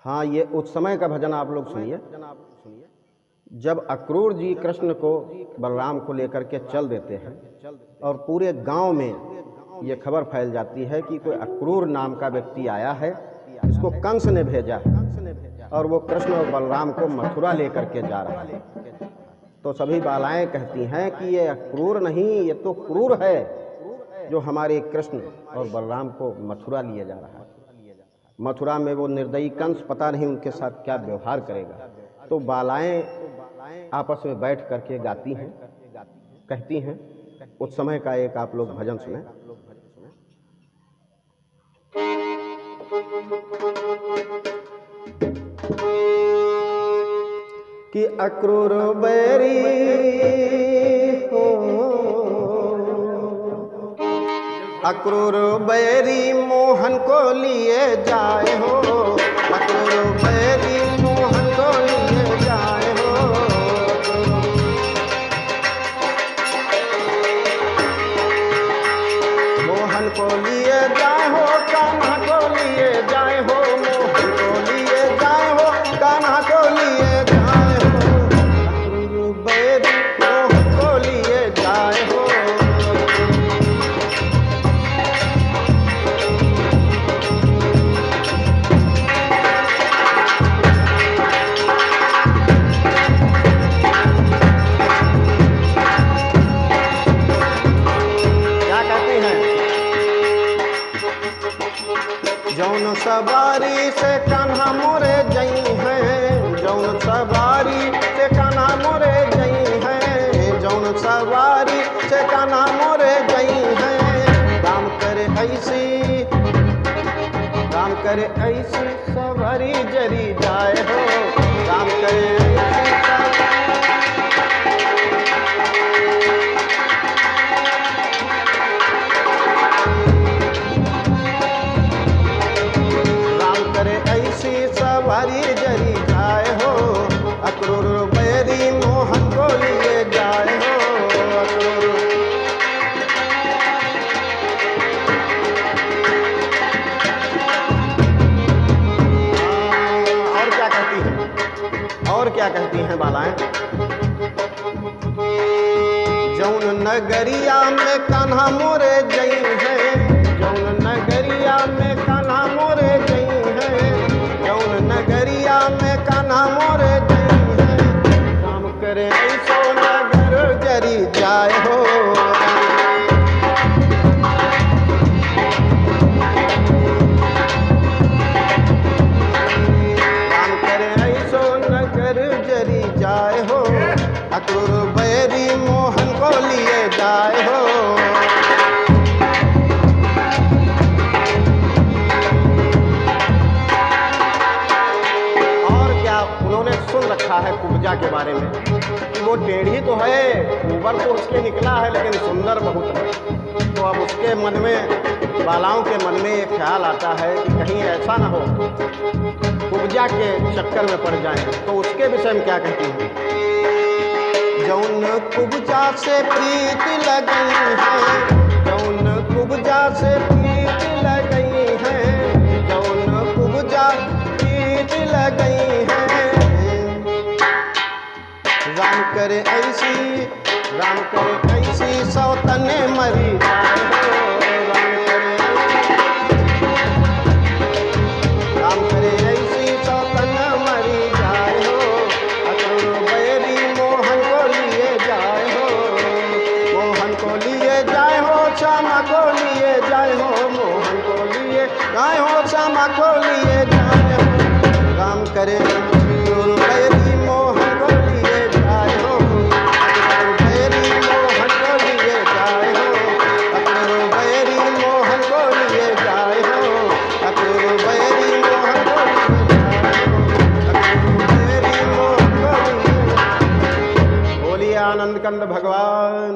हाँ, ये उस समय का भजन आप लोग सुनिए। जब अक्रूर जी कृष्ण को बलराम को लेकर के चल देते हैं और पूरे गांव में ये खबर फैल जाती है कि कोई अक्रूर नाम का व्यक्ति आया है, इसको कंस ने भेजा है और वो कृष्ण और बलराम को मथुरा लेकर के जा रहा है। तो सभी बालाएं कहती हैं कि ये अक्रूर नहीं, ये तो क्रूर है जो हमारे कृष्ण और बलराम को मथुरा लिए जा रहा है। मथुरा में वो निर्दयी कंस पता नहीं उनके साथ क्या व्यवहार करेगा। तो बालाएं आपस में बैठ करके गाती हैं, कहती हैं। उस समय का एक आप लोग भजन सुने। कि अक्रूर बैरी हो, अक्रूर बैरी मोहन को लिए जाए हो, अक्रूर बैरी मोहन को लिए जाए हो। मोहन को लिए जाए हो, कान्हा को लिए जाए हो, मोहन को लिए जाए हो, कान्हा को लिए जाए हो। अक्रूर बैरी मोहन को लिए जाए हो। जौन सवारी से कान्हा मोरे जई हैं, जौन सवारी से कान्हा मोरे जई हैं, जौन सवारी से कान्हा मोरे जई हैं। काम करे ऐसी, काम करे ऐसी सवारी जरी जाए हो, काम करे ऐसी सवारी जरी जाए हो। अक्रूर बैरी मोहन को लिए जाए हो। अक्रूर और क्या कहती हैं, और क्या कहती हैं बालाएं। जौन नगरिया में कान्हा मोरे जई है, जौन नगरिया में कान्हा मोरे जई है, जौन नगरिया में कान्हा मोरे जई है। काम करे ऐसो नगर जरी जाए हो। काम करे ऐसो नगर जरी जाए हो। अक्रूर बैरी मोहन को लिए जाए हो। रखा है कुब्जा के बारे में कि वो टेढ़ी तो है, ऊपर तो उसके निकला है, लेकिन सुंदर बहुत है। तो अब उसके मन में, बालाओं के मन में एक ख्याल आता है कि कहीं ऐसा ना हो कुब्जा के चक्कर में पड़ जाएं। तो उसके विषय में क्या कहती हैं। जौन कुब्जा से प्रीत लगई है, जौन कुब्जा से प्रीत लगई है, जौन कुब्जा प्रीत लगई है। राम करे ऐसी, राम करे ऐसी सौतने मरी जाए हो। राम करे ऐसी सौतने मरी जाए हो। अक्रूर बैरी मोहन को लिए जाए हो। मोहन को लिए जाए हो, श्यामा को लिए जाए हो, मोहन को लिए जाए हो, श्यामा को लिए जाए हो। राम करे अक्रूर बैरी मोहन को लिए जाए हो। अक्रूर बैरी मोहन को लिए जाए हो। अक्रूर बैरी मोहन को लिए जाए हो। अक्रूर बैरी मोहन को लिए जाए हो। अक्रूर बैरी मोहन को लिए। बोलिए आनंद कंद भगवान